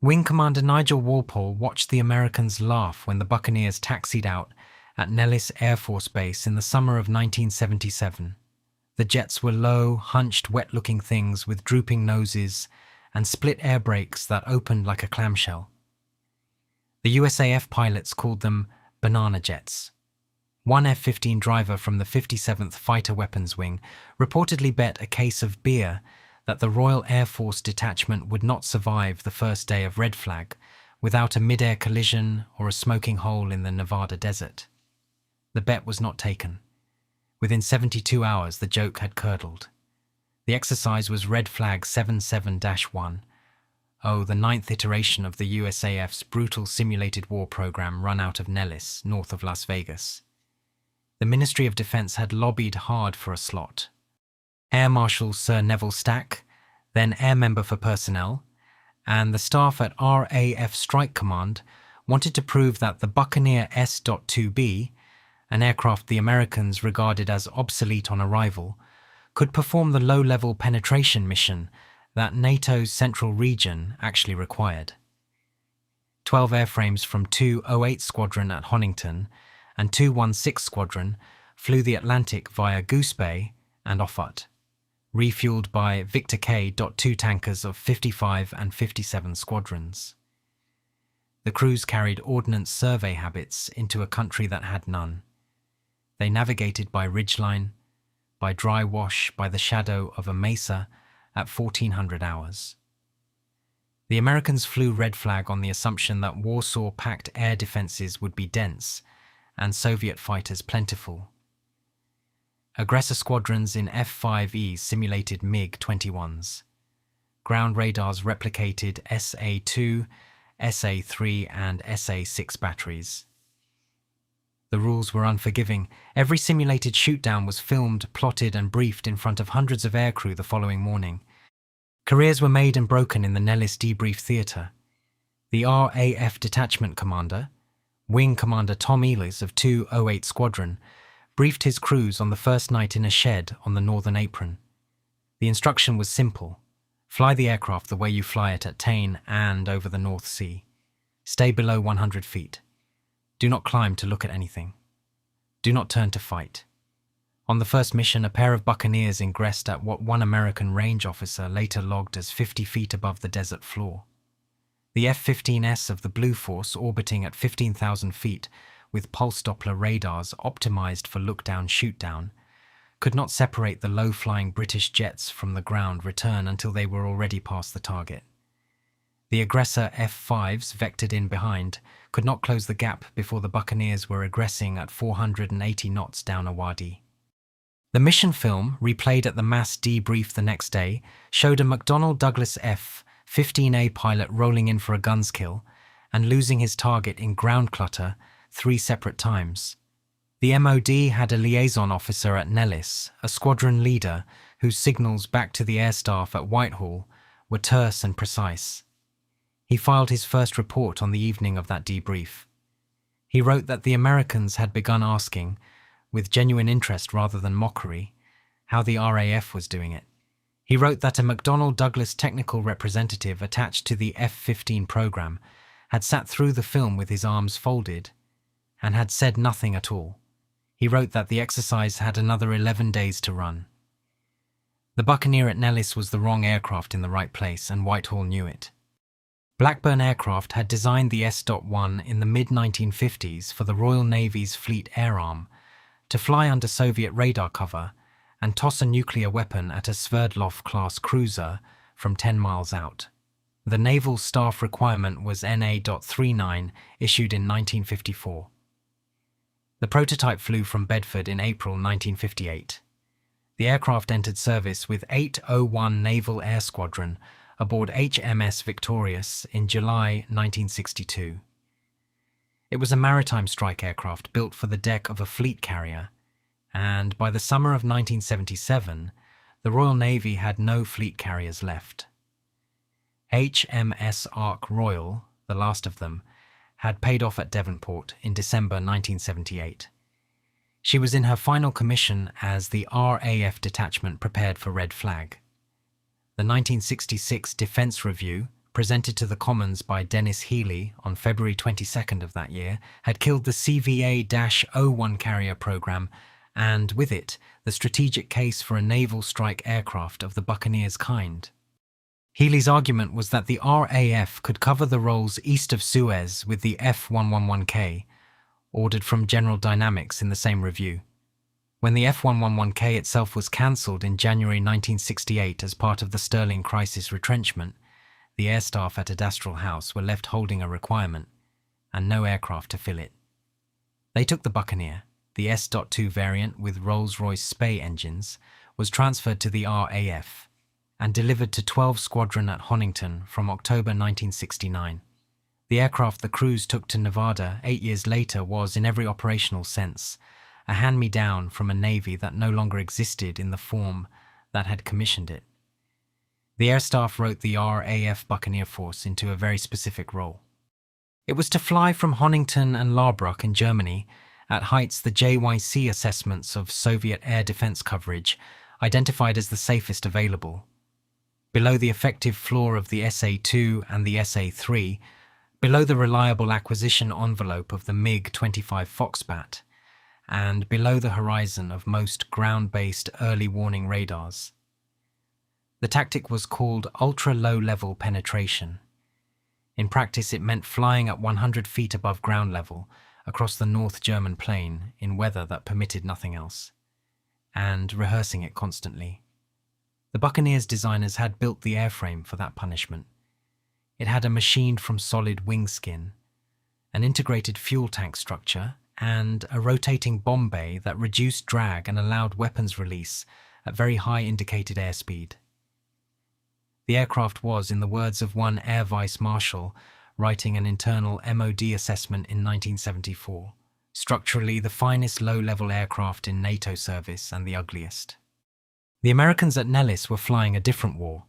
Wing Commander Nigel Walpole watched the Americans laugh when the Buccaneers taxied out at Nellis Air Force Base in the summer of 1977. The jets were low, hunched, wet-looking things with drooping noses and split air brakes that opened like a clamshell. The USAF pilots called them banana jets. One F-15 driver from the 57th Fighter Weapons Wing reportedly bet a case of beer that the Royal Air Force detachment would not survive the first day of Red Flag without a mid-air collision or a smoking hole in the Nevada desert. The bet was not taken. Within 72 hours, the joke had curdled. The exercise was Red Flag 77-1. Oh, the ninth iteration of the USAF's brutal simulated war program run out of Nellis, north of Las Vegas. The Ministry of Defense had lobbied hard for a slot. Air Marshal Sir Neville Stack, then Air Member for Personnel, and the staff at RAF Strike Command wanted to prove that the Buccaneer S.2B, an aircraft the Americans regarded as obsolete on arrival, could perform the low-level penetration mission that NATO's central region actually required. 12 airframes from 208 Squadron at Honington and 216 Squadron flew the Atlantic via Goose Bay and Offutt, refueled by Victor K.2 tankers of 55 and 57 squadrons. The crews carried ordnance survey habits into a country that had none. They navigated by ridgeline, by dry wash, by the shadow of a mesa at 1400 hours. The Americans flew Red Flag on the assumption that Warsaw-packed air defenses would be dense and Soviet fighters plentiful. Aggressor squadrons in F-5E simulated MiG-21s. Ground radars replicated SA-2, SA-3 and SA-6 batteries. The rules were unforgiving. Every simulated shootdown was filmed, plotted and briefed in front of hundreds of aircrew the following morning. Careers were made and broken in the Nellis debrief theatre. The RAF detachment commander, Wing Commander Tom Ehlers of 208 Squadron, briefed his crews on the first night in a shed on the Northern Apron. The instruction was simple. Fly the aircraft the way you fly it at Tain and over the North Sea. Stay below 100 feet. Do not climb to look at anything. Do not turn to fight. On the first mission, a pair of Buccaneers ingressed at what one American range officer later logged as 50 feet above the desert floor. The F-15S of the Blue Force, orbiting at 15,000 feet with pulse Doppler radars optimized for look-down shoot-down, could not separate the low-flying British jets from the ground return until they were already past the target. The aggressor F-5s, vectored in behind, could not close the gap before the Buccaneers were aggressing at 480 knots down a wadi. The mission film, replayed at the mass debrief the next day, showed a McDonnell Douglas F-15A pilot rolling in for a guns kill and losing his target in ground clutter 3 separate times. The MOD had a liaison officer at Nellis, a squadron leader whose signals back to the air staff at Whitehall were terse and precise. He filed his first report on the evening of that debrief. He wrote that the Americans had begun asking, with genuine interest rather than mockery, how the RAF was doing it. He wrote that a McDonnell Douglas technical representative attached to the F-15 program had sat through the film with his arms folded and had said nothing at all. He wrote that the exercise had another 11 days to run. The Buccaneer at Nellis was the wrong aircraft in the right place, and Whitehall knew it. Blackburn Aircraft had designed the S.1 in the mid-1950s for the Royal Navy's Fleet Air Arm to fly under Soviet radar cover and toss a nuclear weapon at a Sverdlov-class cruiser from 10 miles out. The naval staff requirement was NA.39, issued in 1954. The prototype flew from Bedford in April 1958. The aircraft entered service with 801 Naval Air Squadron aboard HMS Victorious in July 1962. It was a maritime strike aircraft built for the deck of a fleet carrier, and by the summer of 1977, the Royal Navy had no fleet carriers left. HMS Ark Royal, the last of them, had paid off at Devonport in December 1978. She was in her final commission as the RAF detachment prepared for Red Flag. The 1966 Defence Review, presented to the Commons by Dennis Healey on February 22nd of that year, had killed the CVA-01 carrier program and, with it, the strategic case for a naval strike aircraft of the Buccaneer's kind. Healey's argument was that the RAF could cover the roles east of Suez with the F111K, ordered from General Dynamics in the same review. When the F111K itself was cancelled in January 1968 as part of the Sterling crisis retrenchment, the air staff at Adastral House were left holding a requirement, and no aircraft to fill it. They took the Buccaneer. The S.2 variant with Rolls-Royce Spey engines was transferred to the RAF and delivered to 12 Squadron at Honington from October 1969. The aircraft the crews took to Nevada 8 years later was, in every operational sense, a hand-me-down from a navy that no longer existed in the form that had commissioned it. The air staff wrote the RAF Buccaneer Force into a very specific role. It was to fly from Honington and Larbruck in Germany at heights the JYC assessments of Soviet air defense coverage identified as the safest available. Below the effective floor of the SA-2 and the SA-3, below the reliable acquisition envelope of the MiG-25 Foxbat, and below the horizon of most ground-based early warning radars. The tactic was called ultra-low-level penetration. In practice, it meant flying at 100 feet above ground level across the North German plain in weather that permitted nothing else, and rehearsing it constantly. The Buccaneer's designers had built the airframe for that punishment. It had a machined from solid wing skin, an integrated fuel tank structure, and a rotating bomb bay that reduced drag and allowed weapons release at very high indicated airspeed. The aircraft was, in the words of one Air Vice Marshal writing an internal MOD assessment in 1974, structurally the finest low-level aircraft in NATO service and the ugliest. The Americans at Nellis were flying a different war.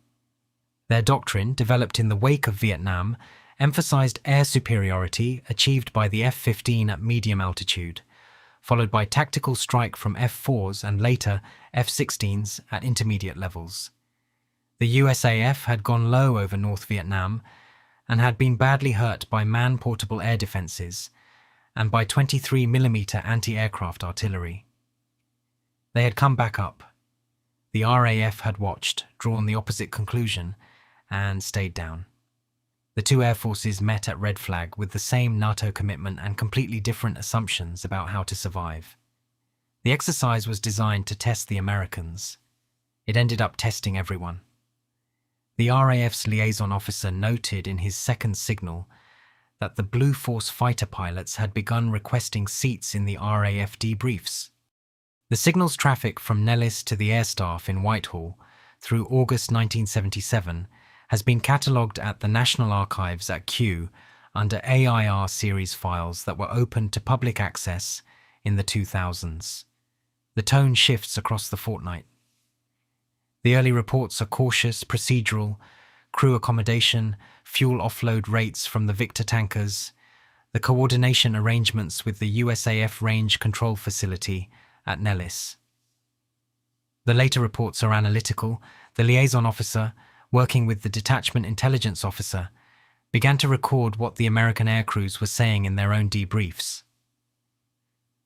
Their doctrine, developed in the wake of Vietnam, emphasized air superiority achieved by the F-15 at medium altitude, followed by tactical strike from F-4s and later F-16s at intermediate levels. The USAF had gone low over North Vietnam and had been badly hurt by man-portable air defenses and by 23mm anti-aircraft artillery. They had come back up. The RAF had watched, drawn the opposite conclusion, and stayed down. The two air forces met at Red Flag with the same NATO commitment and completely different assumptions about how to survive. The exercise was designed to test the Americans. It ended up testing everyone. The RAF's liaison officer noted in his second signal that the Blue Force fighter pilots had begun requesting seats in the RAF debriefs. The signal's traffic from Nellis to the air staff in Whitehall through August 1977 has been catalogued at the National Archives at Kew under AIR series files that were opened to public access in the 2000s. The tone shifts across the fortnight. The early reports are cautious, procedural, crew accommodation, fuel offload rates from the Victor tankers, the coordination arrangements with the USAF Range Control Facility at Nellis. The later reports are analytical. The liaison officer, working with the detachment intelligence officer, began to record what the American aircrews were saying in their own debriefs.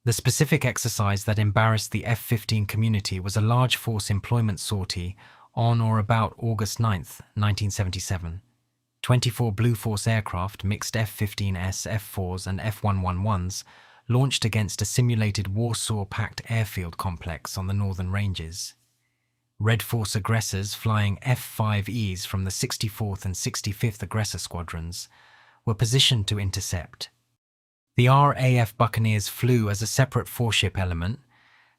The specific exercise that embarrassed the F-15 community was a large force employment sortie on or about August 9, 1977. 24 Blue Force aircraft, mixed F-15S, F-4s and F-111s, launched against a simulated Warsaw-packed airfield complex on the northern ranges. Red Force aggressors flying F-5Es from the 64th and 65th Aggressor Squadrons were positioned to intercept. The RAF Buccaneers flew as a separate four-ship element,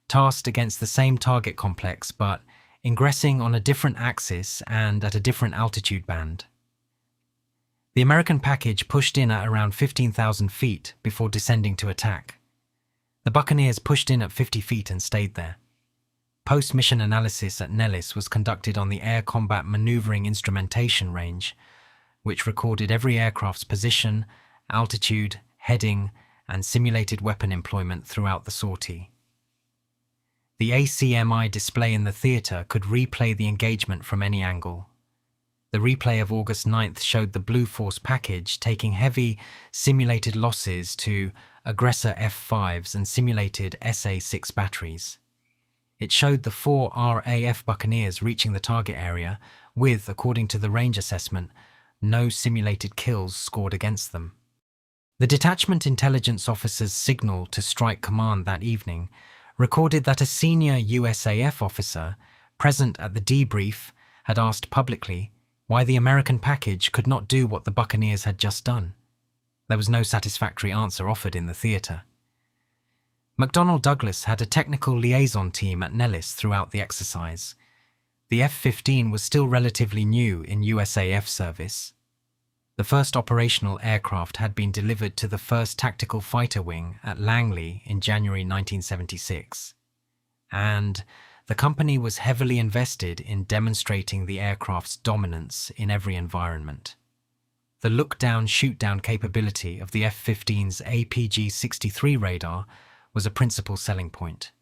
tasked against the same target complex but ingressing on a different axis and at a different altitude band. The American package pushed in at around 15,000 feet before descending to attack. The Buccaneers pushed in at 50 feet and stayed there. Post-mission analysis at Nellis was conducted on the Air Combat Maneuvering Instrumentation Range, which recorded every aircraft's position, altitude, heading, and simulated weapon employment throughout the sortie. The ACMI display in the theatre could replay the engagement from any angle. The replay of August 9th showed the Blue Force package taking heavy, simulated losses to aggressor F-5s and simulated SA-6 batteries. It showed the 4 RAF Buccaneers reaching the target area with, according to the range assessment, no simulated kills scored against them. The detachment intelligence officer's signal to Strike Command that evening recorded that a senior USAF officer present at the debrief had asked publicly why the American package could not do what the Buccaneers had just done. There was no satisfactory answer offered in the theatre. McDonnell Douglas had a technical liaison team at Nellis throughout the exercise. The F-15 was still relatively new in USAF service. The first operational aircraft had been delivered to the 1st Tactical Fighter Wing at Langley in January 1976, and the company was heavily invested in demonstrating the aircraft's dominance in every environment. The look-down, shoot-down capability of the F-15's APG-63 radar was a principal selling point.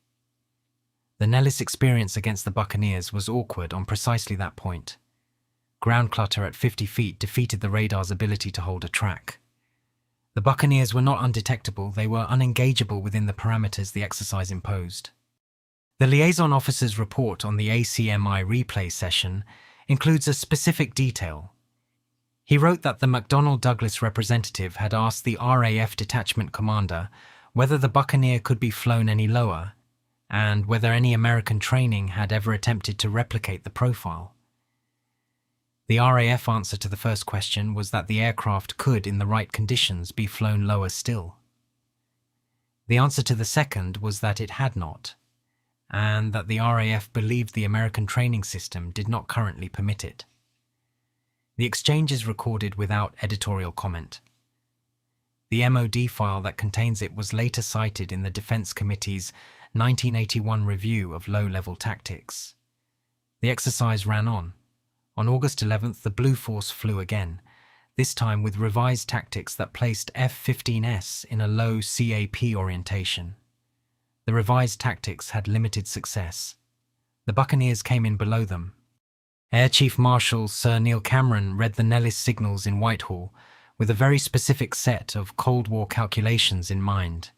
The Nellis experience against the Buccaneers was awkward on precisely that point. Ground clutter at 50 feet defeated the radar's ability to hold a track. The Buccaneers were not undetectable, they were unengageable within the parameters the exercise imposed. The liaison officer's report on the ACMI replay session includes a specific detail. He wrote that the McDonnell Douglas representative had asked the RAF detachment commander whether the Buccaneer could be flown any lower, and whether any American training had ever attempted to replicate the profile. The RAF answer to the first question was that the aircraft could, in the right conditions, be flown lower still. The answer to the second was that it had not, and that the RAF believed the American training system did not currently permit it. The exchange is recorded without editorial comment. The MOD file that contains it was later cited in the Defense Committee's 1981 review of low-level tactics. The exercise ran on. On August 11th, the Blue Force flew again, this time with revised tactics that placed F-15S in a low CAP orientation. The revised tactics had limited success. The Buccaneers came in below them. Air Chief Marshal Sir Neil Cameron read the Nellis signals in Whitehall with a very specific set of Cold War calculations in mind.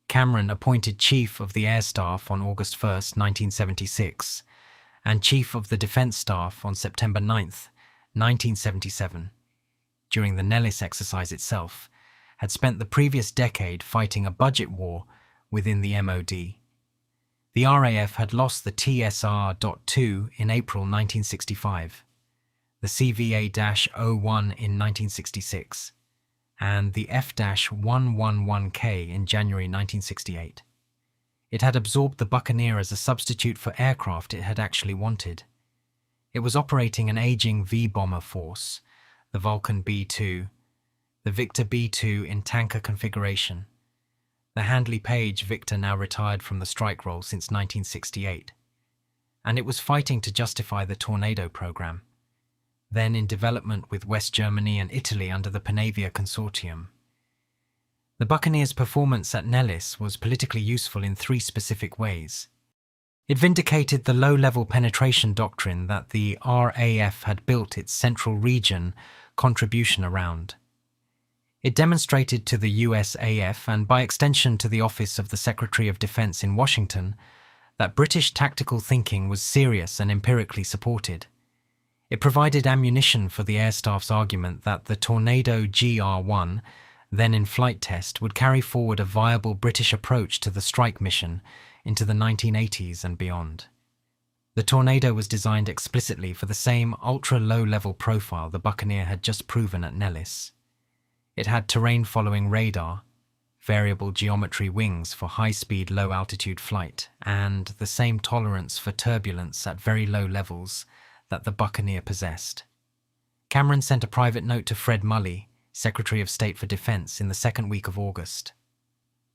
Cameron appointed Chief of the Air Staff on August 1, 1976, and Chief of the Defence Staff on September 9, 1977. During the Nellis exercise itself, had spent the previous decade fighting a budget war within the MOD. The RAF had lost the TSR.2 in April 1965, the CVA-01 in 1966, and the F-111K in January 1968. It had absorbed the Buccaneer as a substitute for aircraft it had actually wanted. It was operating an aging V-bomber force, the Vulcan B-2, the Victor B-2 in tanker configuration, the Handley Page Victor now retired from the strike role since 1968, and it was fighting to justify the Tornado program, then in development with West Germany and Italy under the Panavia Consortium. The Buccaneers' performance at Nellis was politically useful in 3 specific ways. It vindicated the low-level penetration doctrine that the RAF had built its central region contribution around. It demonstrated to the USAF, and by extension to the Office of the Secretary of Defense in Washington, that British tactical thinking was serious and empirically supported. It provided ammunition for the Air Staff's argument that the Tornado GR-1, then in flight test, would carry forward a viable British approach to the strike mission into the 1980s and beyond. The Tornado was designed explicitly for the same ultra-low-level profile the Buccaneer had just proven at Nellis. It had terrain-following radar, variable geometry wings for high-speed, low-altitude flight, and the same tolerance for turbulence at very low levels that the Buccaneer possessed. Cameron sent a private note to Fred Mully, Secretary of State for Defense, in the second week of August.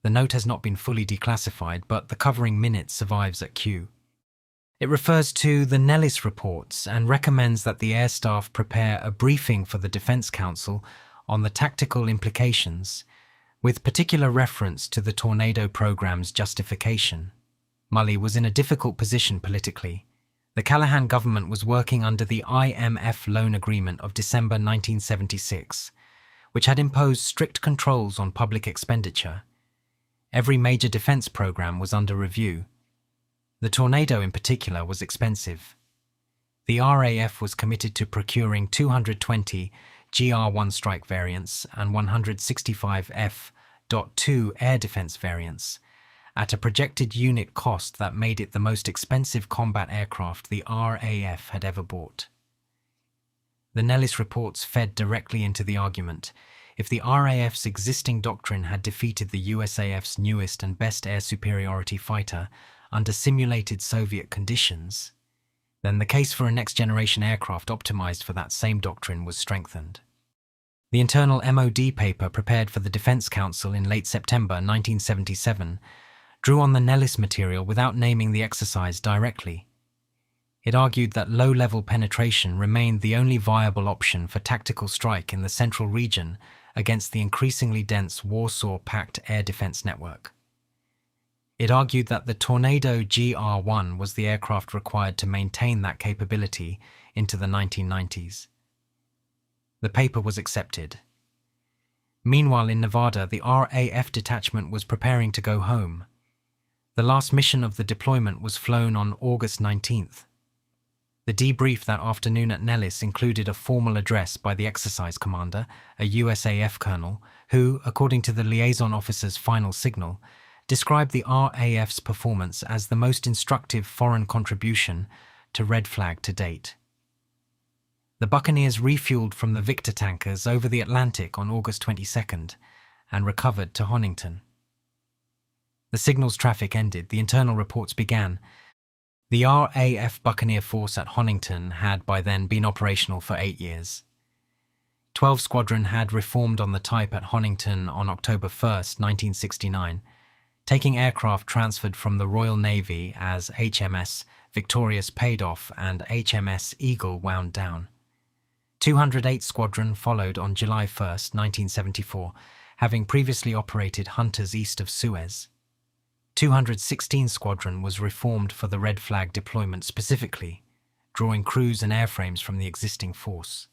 The note has not been fully declassified, but the covering minute survives at Kew. It refers to the Nellis reports and recommends that the Air Staff prepare a briefing for the Defense Council on the tactical implications, with particular reference to the Tornado program's justification. Mully was in a difficult position politically. The Callaghan government was working under the IMF loan agreement of December 1976, which had imposed strict controls on public expenditure. Every major defense program was under review. The Tornado in particular was expensive. The RAF was committed to procuring 220 GR-1 strike variants and 165 F.2 air defense variants, at a projected unit cost that made it the most expensive combat aircraft the RAF had ever bought. The Nellis reports fed directly into the argument. If the RAF's existing doctrine had defeated the USAF's newest and best air superiority fighter under simulated Soviet conditions, then the case for a next-generation aircraft optimized for that same doctrine was strengthened. The internal MOD paper prepared for the Defense Council in late September 1977 drew on the Nellis material without naming the exercise directly. It argued that low-level penetration remained the only viable option for tactical strike in the central region against the increasingly dense Warsaw Pact air defense network. It argued that the Tornado GR-1 was the aircraft required to maintain that capability into the 1990s. The paper was accepted. Meanwhile, in Nevada, the RAF detachment was preparing to go home. The last mission of the deployment was flown on August 19th. The debrief that afternoon at Nellis included a formal address by the exercise commander, a USAF colonel, who, according to the liaison officer's final signal, described the RAF's performance as the most instructive foreign contribution to Red Flag to date. The Buccaneers refueled from the Victor tankers over the Atlantic on August 22nd and recovered to Honington. The signals traffic ended, the internal reports began. The RAF Buccaneer force at Honington had by then been operational for 8 years. 12 Squadron had reformed on the type at Honington on October 1st, 1969, taking aircraft transferred from the Royal Navy as HMS Victorious paid off and HMS Eagle wound down. 208 Squadron followed on July 1st, 1974, having previously operated hunters east of Suez. 216 Squadron was reformed for the Red Flag deployment specifically, drawing crews and airframes from the existing force.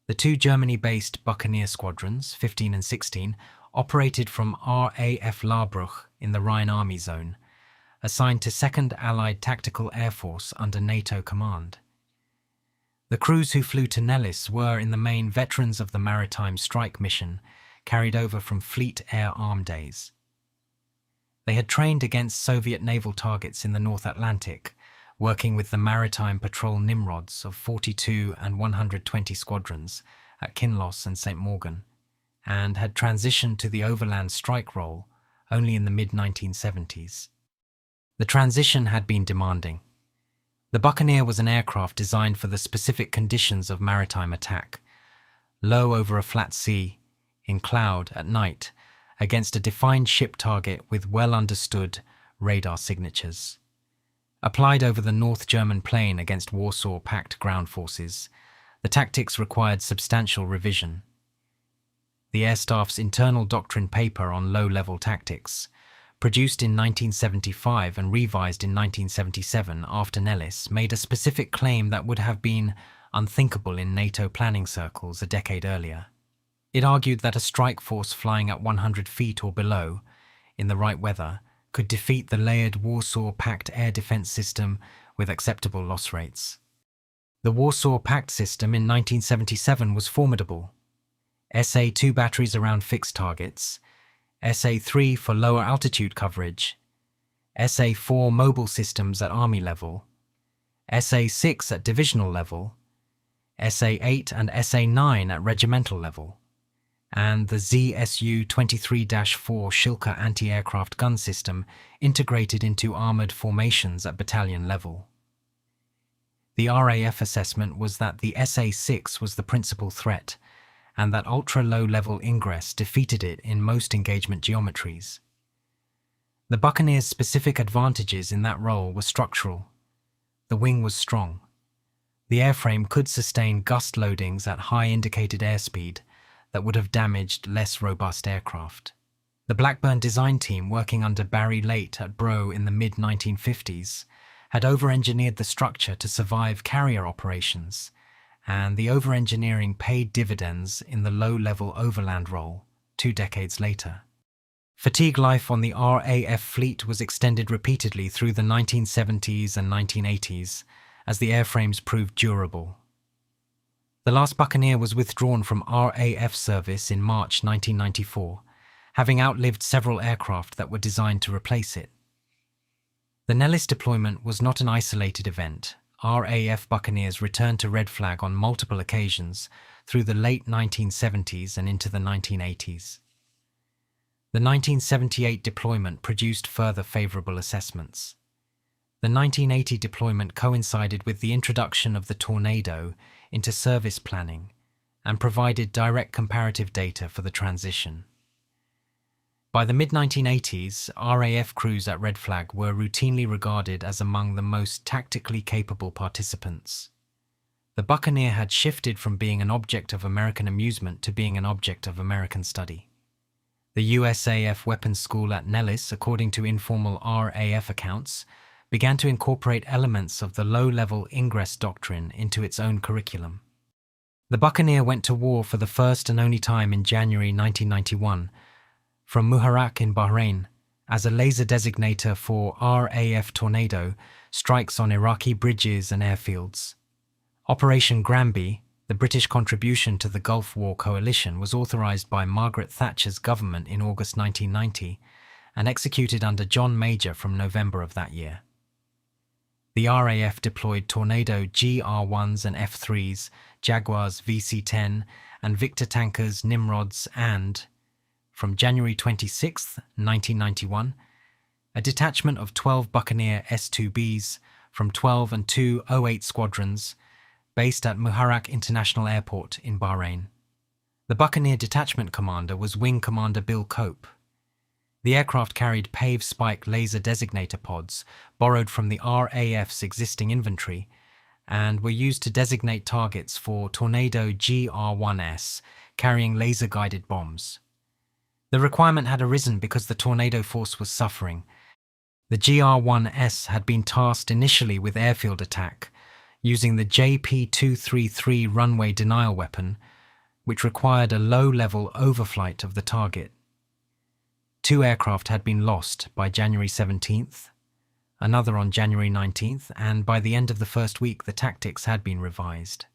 The two Germany-based Buccaneer squadrons, 15 and 16, operated from RAF Larbruch in the Rhine Army Zone, assigned to 2nd Allied Tactical Air Force under NATO command. The crews who flew to Nellis were in the main veterans of the Maritime Strike Mission, carried over from Fleet Air Arm days. They had trained against Soviet naval targets in the North Atlantic, working with the Maritime Patrol Nimrods of 42 and 120 squadrons at Kinloss and St. Morgan, and had transitioned to the overland strike role only in the mid-1970s. The transition had been demanding. The Buccaneer was an aircraft designed for the specific conditions of maritime attack, low over a flat sea, in cloud at night, against a defined ship target with well-understood radar signatures. Applied over the North German plain against Warsaw Pact ground forces, the tactics required substantial revision. The Air Staff's internal doctrine paper on low-level tactics, produced in 1975 and revised in 1977 after Nellis, made a specific claim that would have been unthinkable in NATO planning circles a decade earlier. It argued that a strike force flying at 100 feet or below, in the right weather, could defeat the layered Warsaw Pact air defense system with acceptable loss rates. The Warsaw Pact system in 1977 was formidable. SA-2 batteries around fixed targets, SA-3 for lower altitude coverage, SA-4 mobile systems at army level, SA-6 at divisional level, SA-8 and SA-9 at regimental level, and the ZSU-23-4 Shilka anti-aircraft gun system integrated into armoured formations at battalion level. The RAF assessment was that the SA-6 was the principal threat, and that ultra-low-level ingress defeated it in most engagement geometries. The Buccaneer's specific advantages in that role were structural. The wing was strong. The airframe could sustain gust loadings at high indicated airspeed that would have damaged less robust aircraft. The Blackburn design team working under Barry Late at Brough in the mid-1950s had over-engineered the structure to survive carrier operations, and the over-engineering paid dividends in the low-level overland role 2 decades later. Fatigue life on the RAF fleet was extended repeatedly through the 1970s and 1980s as the airframes proved durable. The last Buccaneer was withdrawn from RAF service in March 1994, having outlived several aircraft that were designed to replace it. The Nellis deployment was not an isolated event. RAF Buccaneers returned to Red Flag on multiple occasions through the late 1970s and into the 1980s. The 1978 deployment produced further favourable assessments. The 1980 deployment coincided with the introduction of the Tornado into service planning and provided direct comparative data for the transition. By the mid-1980s, RAF crews at Red Flag were routinely regarded as among the most tactically capable participants. The Buccaneer had shifted from being an object of American amusement to being an object of American study. The USAF Weapons School at Nellis, according to informal RAF accounts, began to incorporate elements of the low-level ingress doctrine into its own curriculum. The Buccaneer went to war for the first and only time in January 1991 from Muharraq in Bahrain as a laser designator for RAF Tornado strikes on Iraqi bridges and airfields. Operation Granby, the British contribution to the Gulf War coalition, was authorised by Margaret Thatcher's government in August 1990 and executed under John Major from November of that year. The RAF deployed Tornado GR1s and F3s, Jaguars VC-10 and Victor tankers Nimrods and, from January 26, 1991, a detachment of 12 Buccaneer S-2Bs from 12 and 2 08 squadrons based at Muharraq International Airport in Bahrain. The Buccaneer detachment commander was Wing Commander Bill Cope. The aircraft carried PAVE Spike laser designator pods borrowed from the RAF's existing inventory and were used to designate targets for Tornado GR1S carrying laser-guided bombs. The requirement had arisen because the Tornado force was suffering. The GR1S had been tasked initially with airfield attack using the JP-233 runway denial weapon, which required a low-level overflight of the target. 2 aircraft had been lost by January 17th, another on January 19th, and by the end of the first week the tactics had been revised.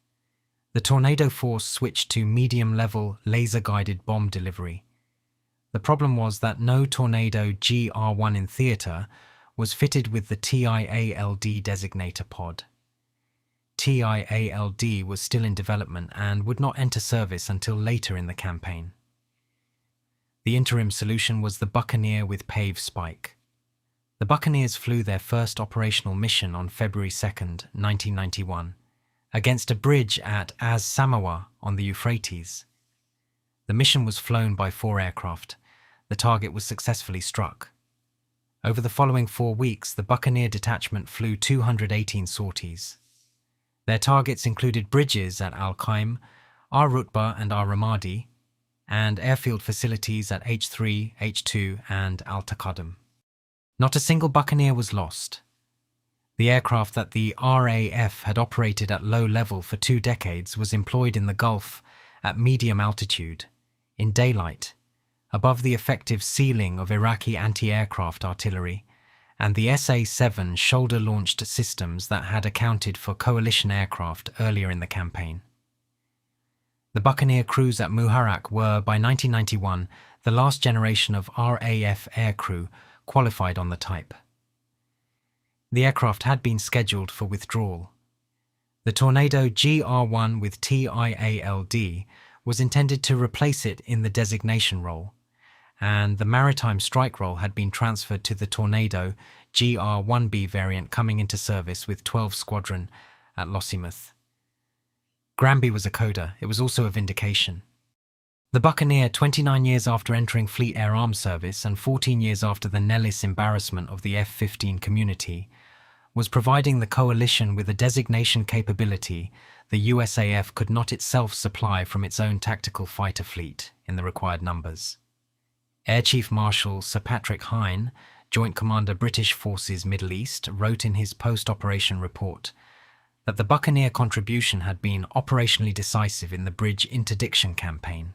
The Tornado force switched to medium-level laser-guided bomb delivery. The problem was that no Tornado GR1 in theatre was fitted with the TIALD designator pod. TIALD was still in development and would not enter service until later in the campaign. The interim solution was the Buccaneer with PAVE Spike. The Buccaneers flew their first operational mission on February 2, 1991, against a bridge at Az Samawa on the Euphrates. The mission was flown by 4 aircraft. The target was successfully struck. Over the following 4 weeks, the Buccaneer detachment flew 218 sorties. Their targets included bridges at Al-Qaim, Ar-Rutba and Ar-Ramadi, and airfield facilities at H3, H2 and Al-Taqaddum. Not a single Buccaneer was lost. The aircraft that the RAF had operated at low level for 2 decades was employed in the Gulf at medium altitude, in daylight, above the effective ceiling of Iraqi anti-aircraft artillery, and the SA-7 shoulder-launched systems that had accounted for coalition aircraft earlier in the campaign. The Buccaneer crews at Muharraq were, by 1991, the last generation of RAF aircrew qualified on the type. The aircraft had been scheduled for withdrawal. The Tornado GR1 with TIALD was intended to replace it in the designation role, and the maritime strike role had been transferred to the Tornado GR1B variant coming into service with 12 Squadron at Lossiemouth. Granby was a coda, it was also a vindication. The Buccaneer, 29 years after entering Fleet Air Arms Service and 14 years after the Nellis embarrassment of the F-15 community, was providing the coalition with a designation capability the USAF could not itself supply from its own tactical fighter fleet in the required numbers. Air Chief Marshal Sir Patrick Hine, Joint Commander British Forces Middle East, wrote in his post-operation report that the Buccaneer contribution had been operationally decisive in the bridge interdiction campaign.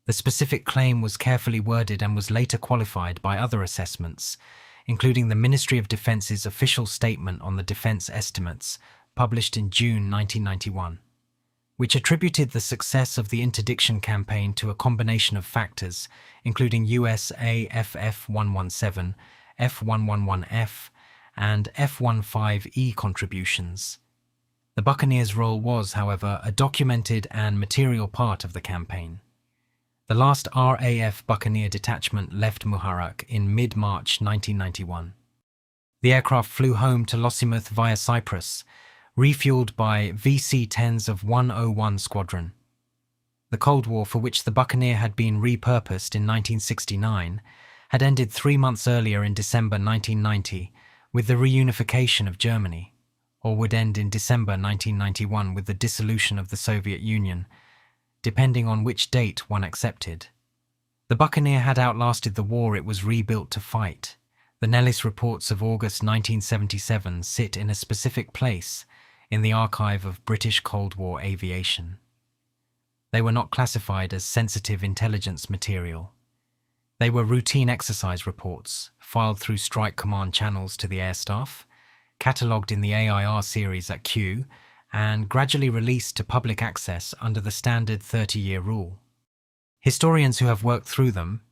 The specific claim was carefully worded and was later qualified by other assessments, including the Ministry of Defence's official statement on the defence estimates, published in June 1991, which attributed the success of the interdiction campaign to a combination of factors, including USAF F-117, F-111F, and F-15E contributions. The Buccaneers' role was, however, a documented and material part of the campaign. The last RAF Buccaneer detachment left Muharraq in mid-March 1991. The aircraft flew home to Lossiemouth via Cyprus, refueled by VC-10s of 101 Squadron. The Cold War, for which the Buccaneer had been repurposed in 1969, had ended 3 months earlier in December 1990 with the reunification of Germany, or would end in December 1991 with the dissolution of the Soviet Union, depending on which date one accepted. The Buccaneer had outlasted the war it was rebuilt to fight. The Nellis reports of August 1977 sit in a specific place in the archive of British Cold War aviation. They were not classified as sensitive intelligence material. They were routine exercise reports, filed through Strike Command channels to the air staff, catalogued in the AIR series at Q, and gradually released to public access under the standard 30-year rule. Historians who have worked through them,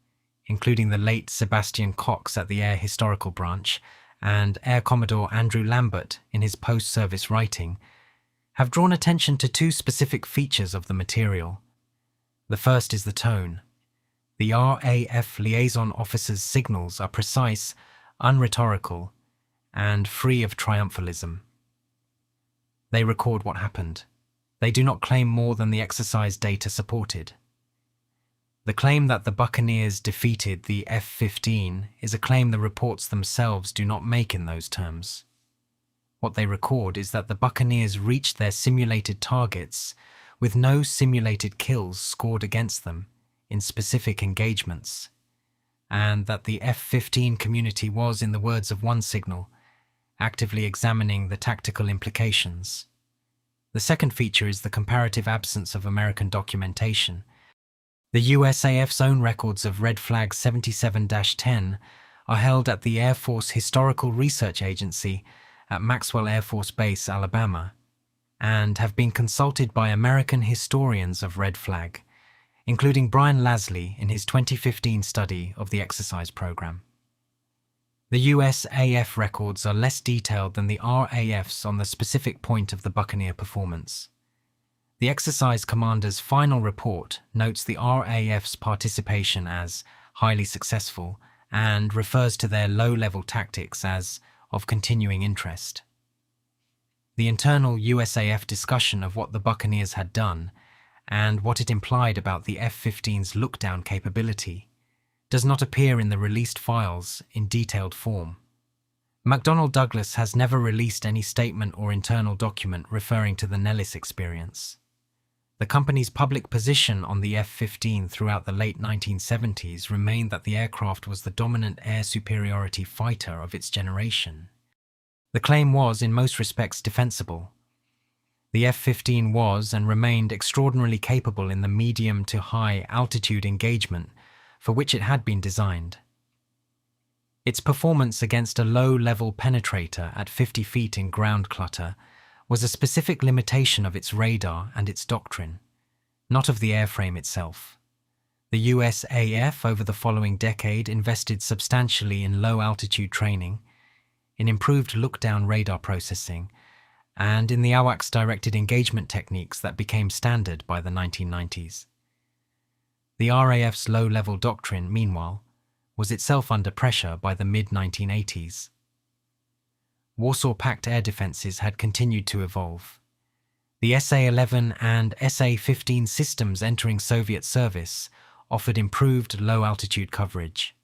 including the late Sebastian Cox at the Air Historical Branch and Air Commodore Andrew Lambert in his post-service writing, have drawn attention to two specific features of the material. The first is the tone. The RAF liaison officers' signals are precise, unrhetorical, and free of triumphalism. They record what happened. They do not claim more than the exercise data supported. The claim that the Buccaneers defeated the F-15 is a claim the reports themselves do not make in those terms. What they record is that the Buccaneers reached their simulated targets with no simulated kills scored against them in specific engagements, and that the F-15 community was, in the words of one signal, actively examining the tactical implications. The second feature is the comparative absence of American documentation. The USAF's own records of Red Flag 77-10 are held at the Air Force Historical Research Agency at Maxwell Air Force Base, Alabama, and have been consulted by American historians of Red Flag, including Brian Laslie in his 2015 study of the exercise program. The USAF records are less detailed than the RAF's on the specific point of the Buccaneer performance. The exercise commander's final report notes the RAF's participation as highly successful and refers to their low-level tactics as of continuing interest. The internal USAF discussion of what the Buccaneers had done and what it implied about the F-15's look-down capability does not appear in the released files in detailed form. McDonnell Douglas has never released any statement or internal document referring to the Nellis experience. The company's public position on the F-15 throughout the late 1970s remained that the aircraft was the dominant air superiority fighter of its generation. The claim was, in most respects, defensible. The F-15 was and remained extraordinarily capable in the medium to high altitude engagement for which it had been designed. Its performance against a low-level penetrator at 50 feet in ground clutter was a specific limitation of its radar and its doctrine, not of the airframe itself. The USAF over the following decade invested substantially in low-altitude training, in improved look-down radar processing, and in the AWACS-directed engagement techniques that became standard by the 1990s. The RAF's low-level doctrine, meanwhile, was itself under pressure by the mid-1980s. Warsaw Pact air defences had continued to evolve. The SA-11 and SA-15 systems entering Soviet service offered improved low-altitude coverage.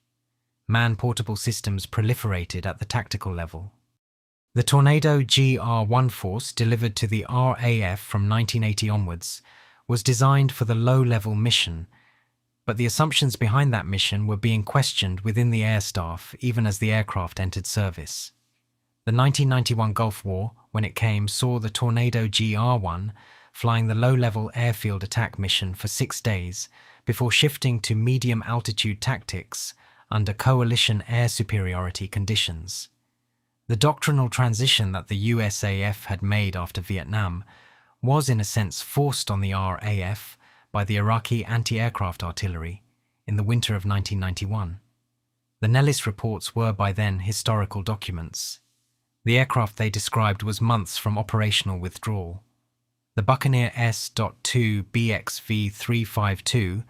Man-portable systems proliferated at the tactical level. The Tornado GR-1 force delivered to the RAF from 1980 onwards was designed for the low-level mission, but the assumptions behind that mission were being questioned within the air staff even as the aircraft entered service. The 1991 Gulf War, when it came, saw the Tornado GR-1 flying the low-level airfield attack mission for 6 days before shifting to medium-altitude tactics under coalition air superiority conditions. The doctrinal transition that the USAF had made after Vietnam was in a sense forced on the RAF by the Iraqi anti-aircraft artillery in the winter of 1991. The Nellis reports were by then historical documents. The aircraft they described was months from operational withdrawal. The Buccaneer S.2 BXV-352,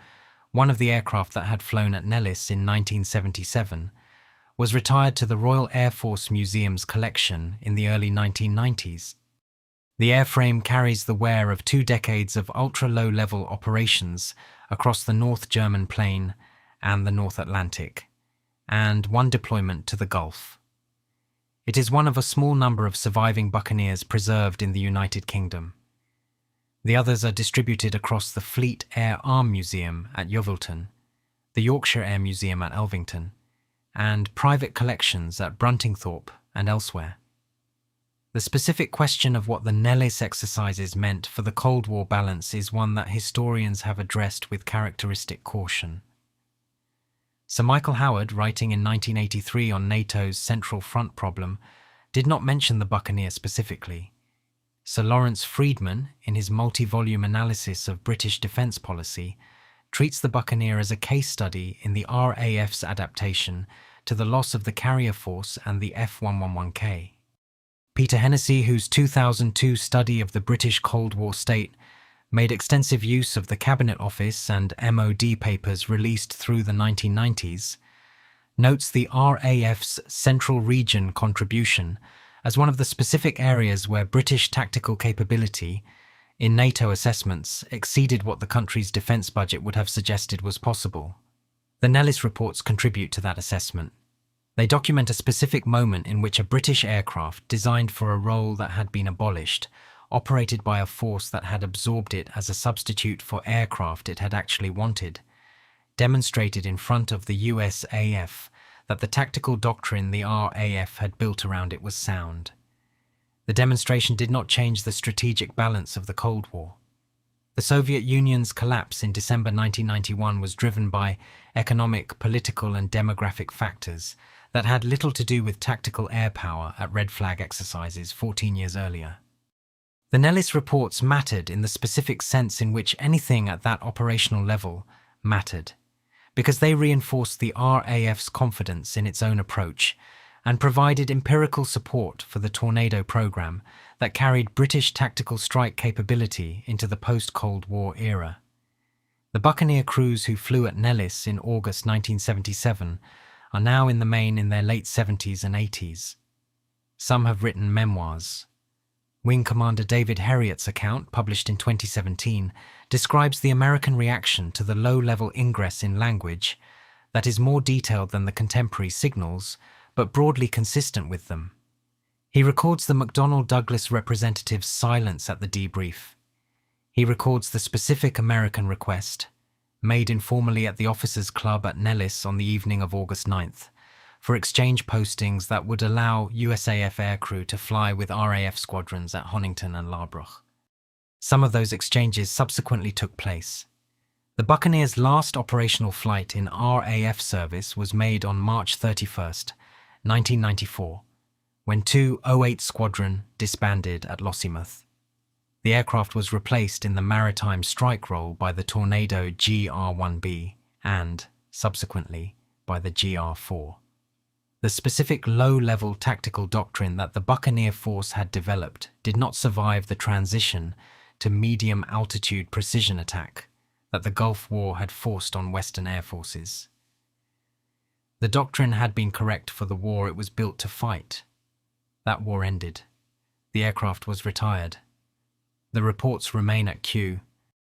one of the aircraft that had flown at Nellis in 1977, was retired to the Royal Air Force Museum's collection in the early 1990s. The airframe carries the wear of 2 decades of ultra-low-level operations across the North German Plain and the North Atlantic, and 1 deployment to the Gulf. It is one of a small number of surviving Buccaneers preserved in the United Kingdom. The others are distributed across the Fleet Air Arm Museum at Yeovilton, the Yorkshire Air Museum at Elvington, and private collections at Bruntingthorpe and elsewhere. The specific question of what the Nellis exercises meant for the Cold War balance is one that historians have addressed with characteristic caution. Sir Michael Howard, writing in 1983 on NATO's Central Front problem, did not mention the Buccaneer specifically. Sir Lawrence Freedman, in his multi-volume analysis of British defence policy, treats the Buccaneer as a case study in the RAF's adaptation to the loss of the carrier force and the F-111K. Peter Hennessy, whose 2002 study of the British Cold War state made extensive use of the Cabinet Office and MOD papers released through the 1990s, notes the RAF's Central Region contribution as one of the specific areas where British tactical capability, in NATO assessments, exceeded what the country's defence budget would have suggested was possible. The Nellis reports contribute to that assessment. They document a specific moment in which a British aircraft designed for a role that had been abolished, operated by a force that had absorbed it as a substitute for aircraft it had actually wanted, demonstrated in front of the USAF that the tactical doctrine the RAF had built around it was sound. The demonstration did not change the strategic balance of the Cold War. The Soviet Union's collapse in December 1991 was driven by economic, political and demographic factors that had little to do with tactical air power at red flag exercises 14 years earlier. The Nellis reports mattered in the specific sense in which anything at that operational level mattered, because they reinforced the RAF's confidence in its own approach and provided empirical support for the Tornado program that carried British tactical strike capability into the post-Cold War era. The Buccaneer crews who flew at Nellis in August 1977 are now in the main in their late 70s and 80s. Some have written memoirs. Wing Commander David Herriot's account, published in 2017, describes the American reaction to the low-level ingress in language that is more detailed than the contemporary signals, but broadly consistent with them. He records the McDonnell Douglas representative's silence at the debrief. He records the specific American request, made informally at the Officers' Club at Nellis on the evening of August 9th, for exchange postings that would allow USAF aircrew to fly with RAF squadrons at Honington and Larbrough. Some of those exchanges subsequently took place. The Buccaneer's last operational flight in RAF service was made on March 31st, 1994, when 2 08 Squadron disbanded at Lossiemouth. The aircraft was replaced in the maritime strike role by the Tornado GR-1B and, subsequently, by the GR-4. The specific low-level tactical doctrine that the Buccaneer force had developed did not survive the transition to medium-altitude precision attack that the Gulf War had forced on Western air forces. The doctrine had been correct for the war it was built to fight. That war ended. The aircraft was retired. The reports remain at Kew,